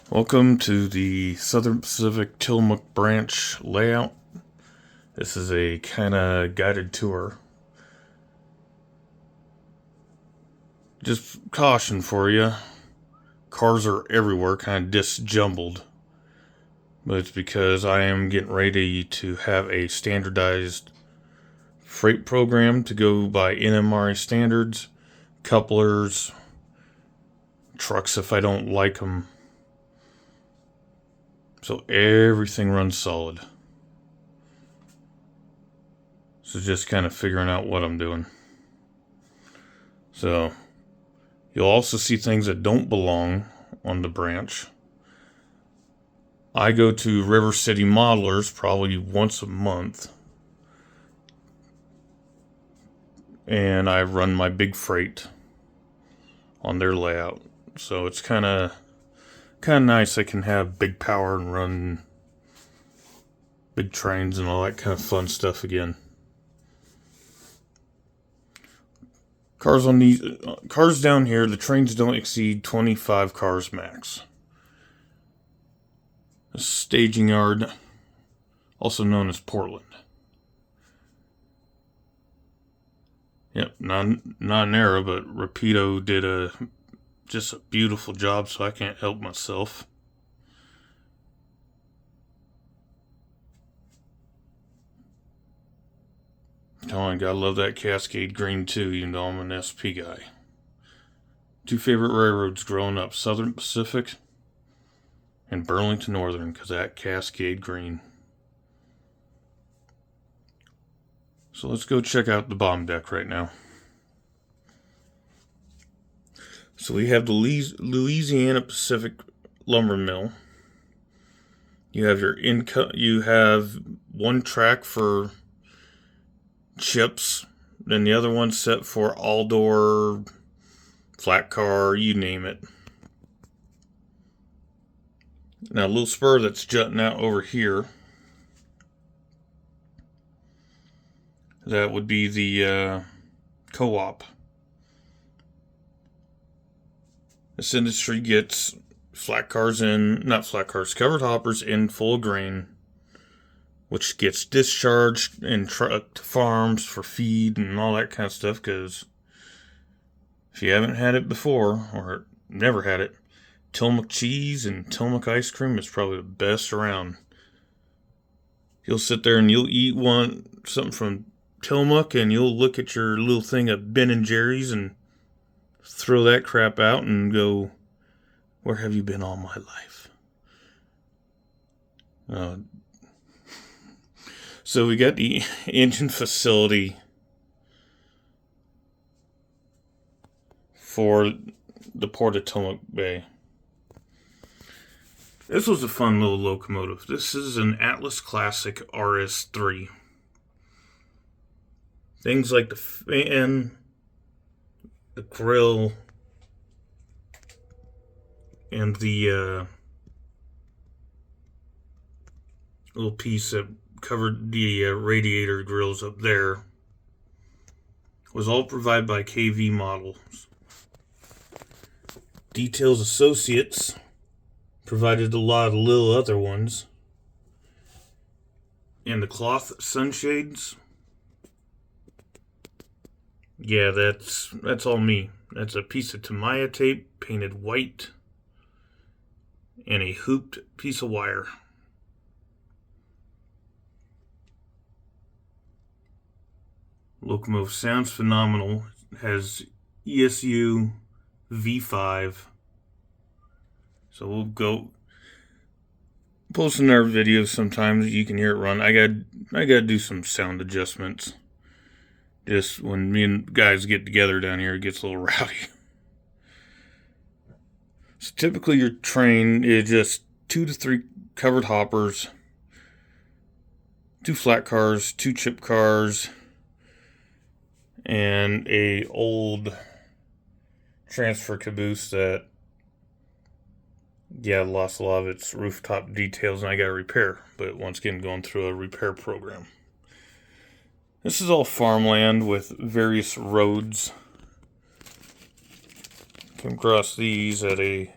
Welcome to the Southern Pacific Tillamook Branch layout. This is a kind of guided tour. Just caution for you, cars are everywhere, kind of disjumbled. But it's because I am getting ready to have a standardized freight program to go by NMRA standards, couplers, trucks if I don't like them. So everything runs solid. So just kind of figuring out what I'm doing. So you'll also see things that don't belong on the branch. I go to River City Modelers probably once a month. And I run my big freight on their layout. So it's kind of nice. I can have big power and run big trains and all that kind of fun stuff again. Cars down here, the trains don't exceed 25 cars max. A staging yard, also known as Portland. Yep, not an era, but Rapido did just a beautiful job, so I can't help myself. Oh, I gotta love that Cascade Green too, even though I'm an SP guy. Two favorite railroads growing up, Southern Pacific and Burlington Northern, because that Cascade Green. So let's go check out the bomb deck right now. So we have the Louisiana Pacific Lumber Mill. You have one track for chips, then the other one set for all door, flat car, you name it. Now a little spur that's jutting out over here, that would be the co-op. This industry gets covered hoppers in full grain, which gets discharged and trucked to farms for feed and all that kind of stuff, because if you haven't had it before, or never had it, Tillamook cheese and Tillamook ice cream is probably the best around. You'll sit there and you'll eat something from Tillamook, and you'll look at your little thing of Ben & Jerry's and throw that crap out and go, where have you been all my life? So we got the engine facility for the Port of Tillamook Bay. This was a fun little locomotive. This is an Atlas Classic RS3. Things like the fan, the grill, and the little piece that covered the radiator grills up there was all provided by KV Models. Details Associates provided a lot of little other ones. And the cloth sunshades, yeah, that's all me. That's a piece of Tamiya tape painted white and a hooped piece of wire. Locomotive sounds phenomenal. It has ESU V5. So we'll go post in our videos sometimes. You can hear it run. I gotta do some sound adjustments. Just when me and guys get together down here, it gets a little rowdy. So typically your train is just 2 to 3 covered hoppers, 2 flat cars, 2 chip cars, and a old transfer caboose that, lost a lot of its rooftop details and I gotta repair. But once again, going through a repair program. This is all farmland with various roads. Come across these at a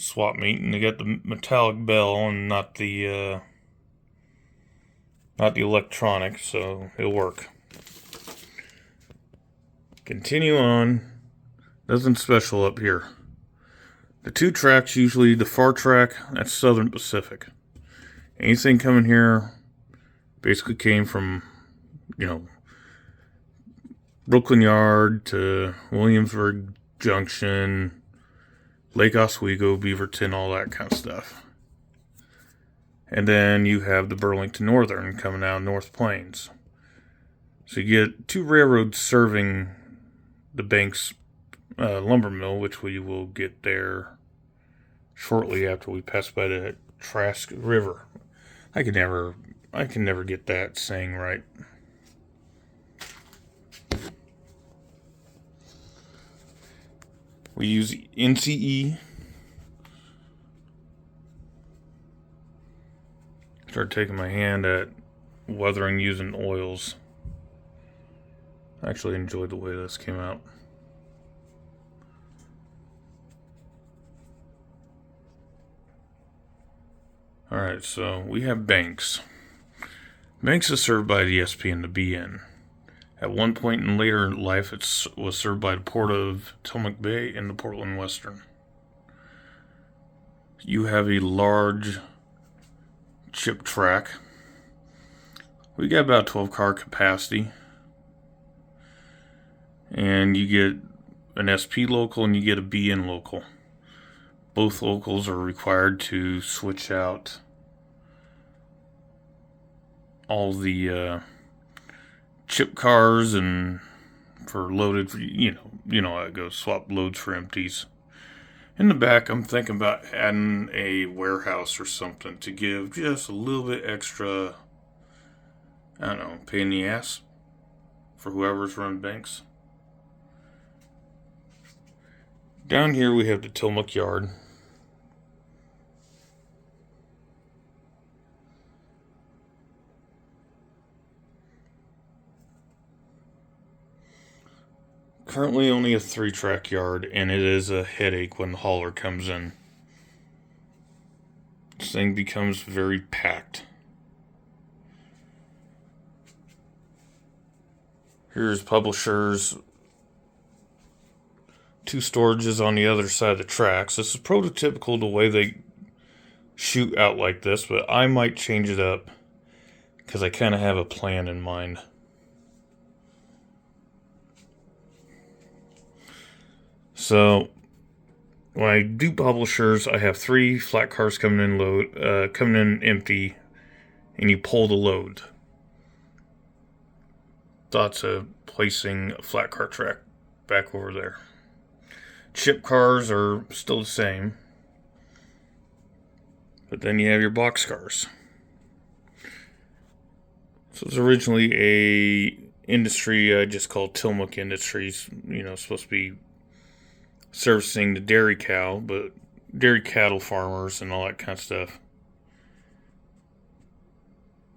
swap meet, and they got the metallic bell and not the electronic, so it'll work. Continue on. Nothing special up here. The two tracks, usually the far track, that's Southern Pacific. Anything coming here basically came from, Brooklyn Yard to Williamsburg Junction, Lake Oswego, Beaverton, all that kind of stuff. And then you have the Burlington Northern coming out of North Plains. So you get two railroads serving the Banks lumber mill, which we will get there shortly after we pass by the Trask River. I can never get that saying right. We use NCE. Start taking my hand at weathering using oils. I actually enjoyed the way this came out. Alright, so we have Banks. Banks is served by the SP and the BN. At one point in later life, it was served by the Port of Tillamook Bay and the Portland Western. You have a large chip track. We got about 12 car capacity. And you get an SP local and you get a BN local. Both locals are required to switch out all the chip cars and for loaded, you know how it goes, swap loads for empties. In the back, I'm thinking about adding a warehouse or something to give just a little bit extra, pain in the ass for whoever's running Banks. Down here we have the Tillamook Yard. Currently only a 3-track yard, and it is a headache when the hauler comes in. This thing becomes very packed. Here's Publishers. 2 storages on the other side of the tracks. This is prototypical the way they shoot out like this, but I might change it up because I kind of have a plan in mind. So when I do Publishers, I have 3 flat cars coming in empty, and you pull the load. Thoughts of placing a flat car track back over there. Chip cars are still the same, but then you have your box cars. So it's originally a industry I just called Tillamook Industries. Supposed to be servicing the dairy cattle farmers and all that kind of stuff.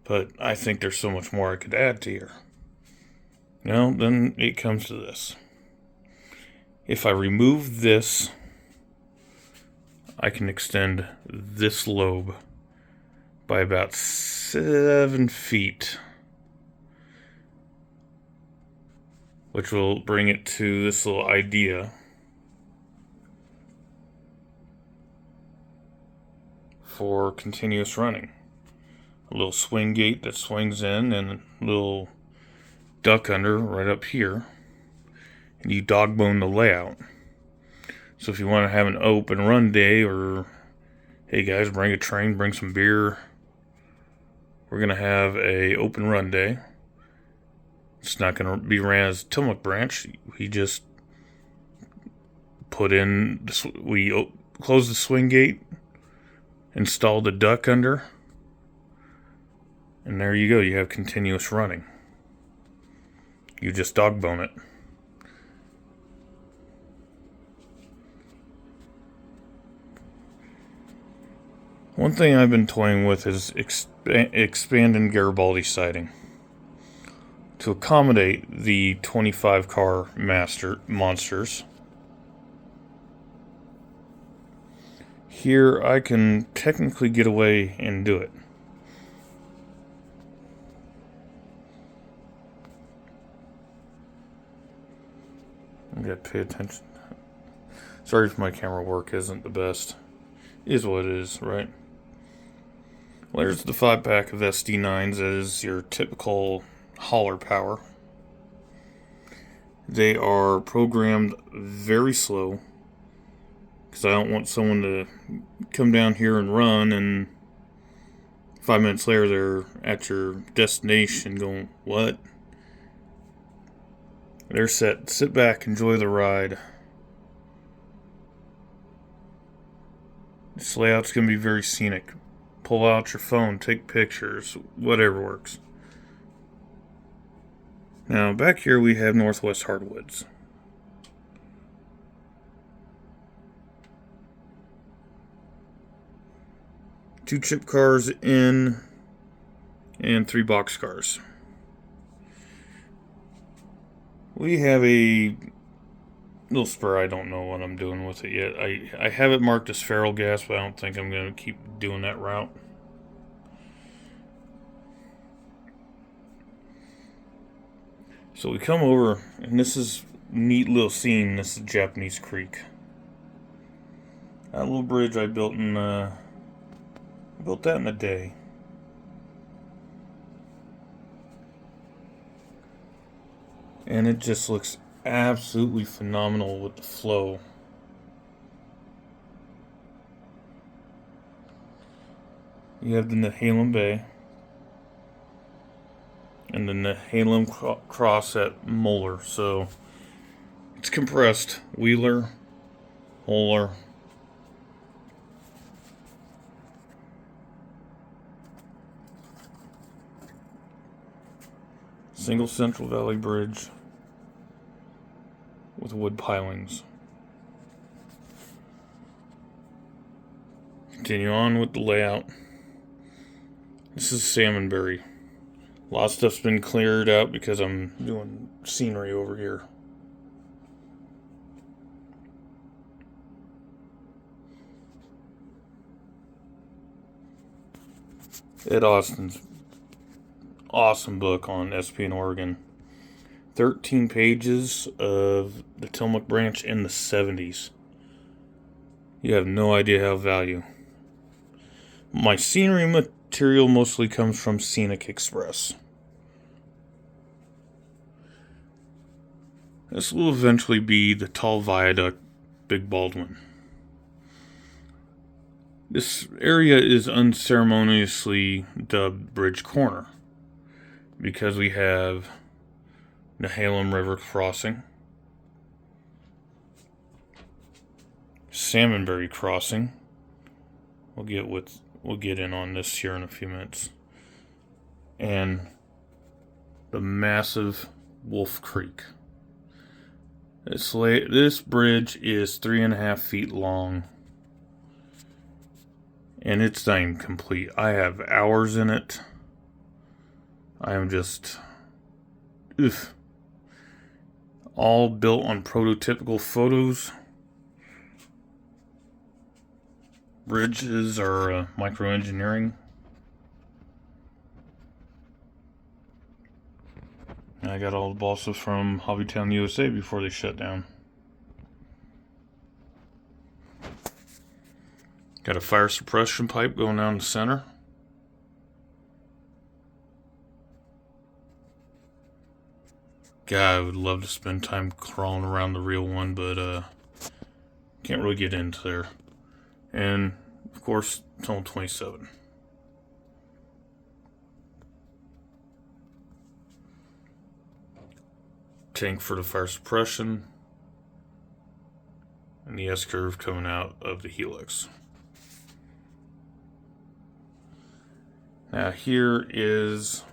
But I think there's so much more I could add to here. Then it comes to this. If I remove this, I can extend this lobe by about 7 feet, which will bring it to this little idea for continuous running. A little swing gate that swings in and a little duck under right up here. And you dog bone the layout. So if you want to have an open run day, or hey guys, bring a train, bring some beer, we're going to have a open run day. It's not going to be ran as Tillamook branch. We just we close the swing gate, install the duck under, and there you go. You have continuous running. You just dog bone it. One thing I've been toying with is expanding Garibaldi siding to accommodate the 25 car monsters. Here I can technically get away and do it. I gotta pay attention. Sorry if my camera work isn't the best. Is what it is, right? Well, there's the 5-pack of SD9s as your typical hauler power. They are programmed very slow because I don't want someone to come down here and run and 5 minutes later they're at your destination going, what? They're set. Sit back, enjoy the ride. This layout's going to be very scenic. Pull out your phone, take pictures, whatever works. Now, back here we have Northwest Hardwoods. Two chip cars in and 3 box cars. We have a little spur. I don't know what I'm doing with it yet. I have it marked as feral gas, but I don't think I'm going to keep doing that route. So we come over, and this is a neat little scene. This is Japanese Creek. That little bridge I built in built that in a day. And it just looks absolutely phenomenal with the flow. You have the Nehalem Bay and the Nehalem Cross at Moeller. So it's compressed. Wheeler, Moeller. Single Central Valley Bridge with wood pilings. Continue on with the layout. This is Salmonberry. A lot of stuff's been cleared out because I'm doing scenery over here. Ed Austin's awesome book on SP in Oregon. 13 pages of the Tillamook Branch in the 70s. You have no idea how value. My scenery material mostly comes from Scenic Express. This will eventually be the tall viaduct, Big Baldwin. This area is unceremoniously dubbed Bridge Corner because we have Nehalem River Crossing, Salmonberry Crossing. We'll get in on this here in a few minutes, and the massive Wolf Creek. This bridge is 3.5 feet long, and it's not even complete. I have hours in it. I am just, all built on prototypical photos. Bridges are microengineering. I got all the balsas from Hobbytown, USA before they shut down. Got a fire suppression pipe going down the center. God, I would love to spend time crawling around the real one, but can't really get into there. And, of course, Tunnel 27. Tank for the fire suppression. And the S-curve coming out of the helix. Now here is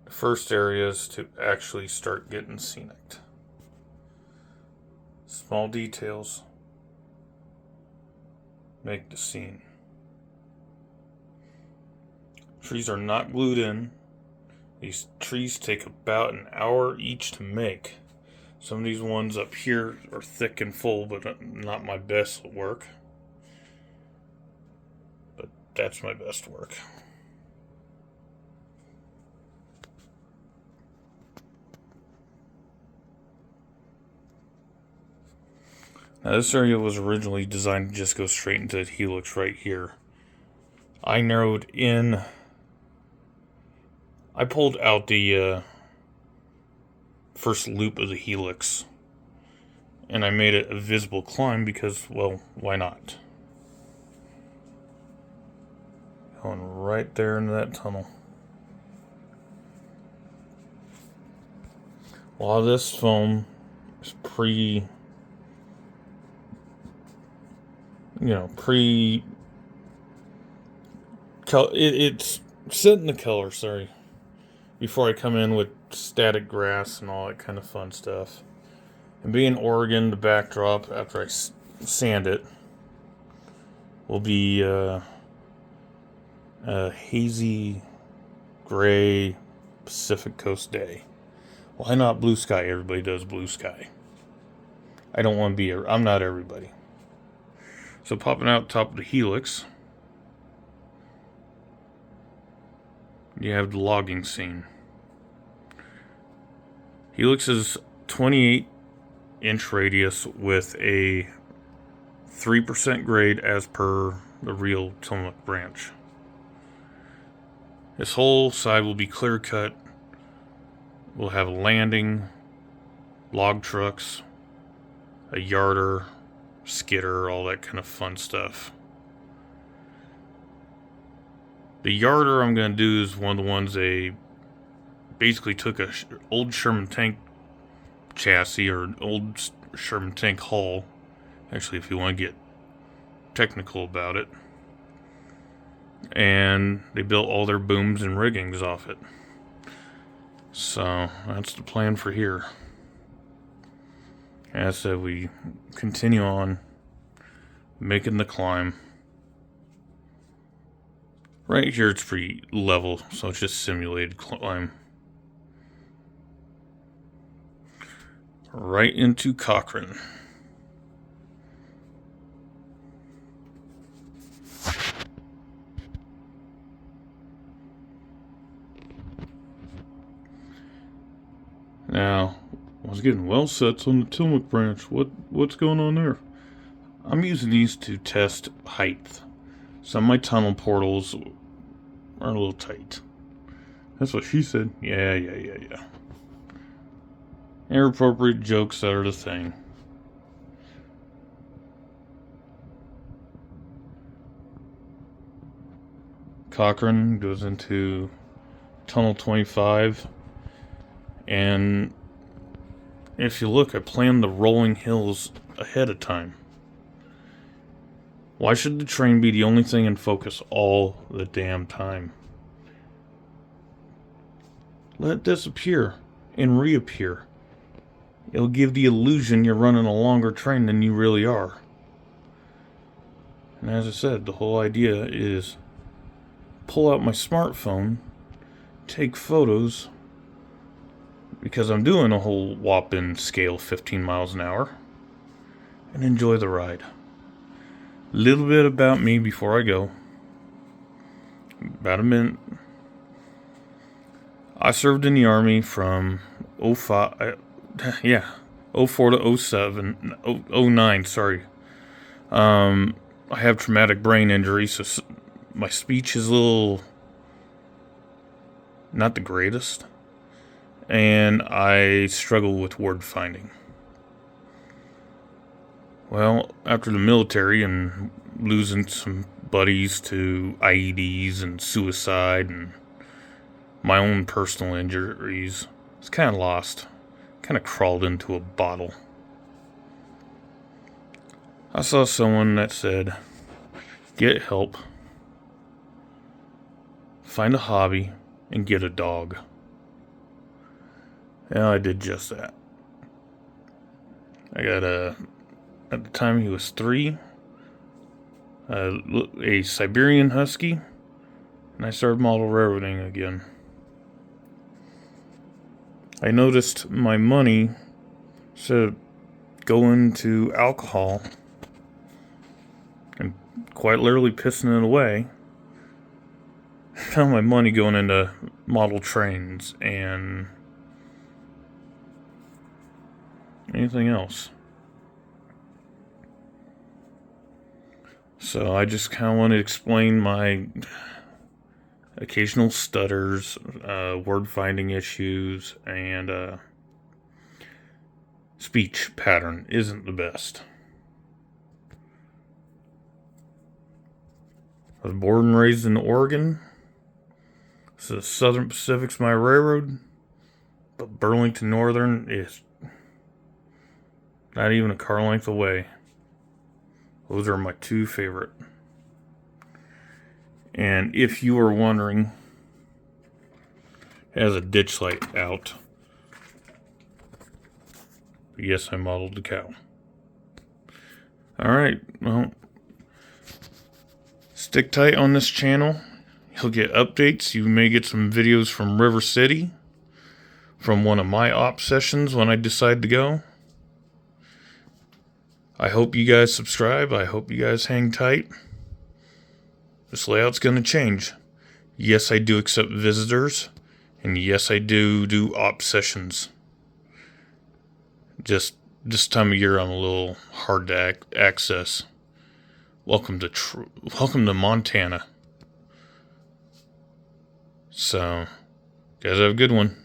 the first areas to actually start getting scenic. Small details make the scene. Trees are not glued in. These trees take about an hour each to make. Some of these ones up here are thick and full, but not my best work. that's my best work. Now, this area was originally designed to just go straight into the helix right here. I narrowed in. I pulled out the first loop of the helix, and I made it a visible climb because, well, why not? Going right there into that tunnel. A lot of this foam is it's setting the color, sorry, before I come in with static grass and all that kind of fun stuff. And being Oregon, the backdrop after I sand it will be a hazy gray Pacific Coast day. Why not blue sky? Everybody does blue sky. I don't want to be, I'm not everybody. So popping out top of the helix, you have the logging scene. Helix is 28-inch radius with a 3% grade as per the real Tillamook branch. This whole side will be clear cut. We'll have a landing, log trucks, a yarder, skidder, all that kind of fun stuff. The yarder I'm going to do is one of the ones they basically took a old Sherman tank chassis or an old Sherman tank hull. Actually, if you want to get technical about it. And they built all their booms and riggings off it. So that's the plan for here. As I said, we continue on making the climb. Right here it's pretty level, so it's just simulated climb. Right into Cochrane. Now, I was getting well sets on the Tillamook branch. What's going on there? I'm using these to test height. Some of my tunnel portals are a little tight. That's what she said. Yeah. Inappropriate jokes that are the thing. Cochrane goes into Tunnel 25. And if you look, I planned the rolling hills ahead of time. Why should the train be the only thing in focus all the damn time? Let it disappear and reappear. It'll give the illusion you're running a longer train than you really are. And as I said, the whole idea is pull out my smartphone, take photos, because I'm doing a whole whopping scale 15 miles an hour, and enjoy the ride. Little bit about me before I go. About a minute. I served in the Army from 04 to 07, 09, sorry. I have traumatic brain injury, so my speech is a little not the greatest. And I struggle with word finding. Well, after the military and losing some buddies to IEDs and suicide and my own personal injuries, I was kind of lost. Kind of crawled into a bottle. I saw someone that said, get help, find a hobby, and get a dog. And I did just that. I got at the time he was 3, a Siberian Husky, and I started model railroading again. I noticed my money, instead of going to alcohol and quite literally pissing it away, found my money going into model trains and anything else. So I just kind of want to explain my occasional stutters, word finding issues, and speech pattern isn't the best. I was born and raised in Oregon. So Southern Pacific's my railroad, but Burlington Northern is not even a car length away. Those are my two favorite. And if you are wondering, it has a ditch light out. But yes, I modeled the cow. Alright, well, stick tight on this channel. You'll get updates. You may get some videos from River City, from one of my op sessions when I decide to go. I hope you guys subscribe. I hope you guys hang tight. This layout's going to change. Yes, I do accept visitors. And yes, I do op sessions. Just this time of year, I'm a little hard to access. Welcome to Montana. So, guys, have a good one.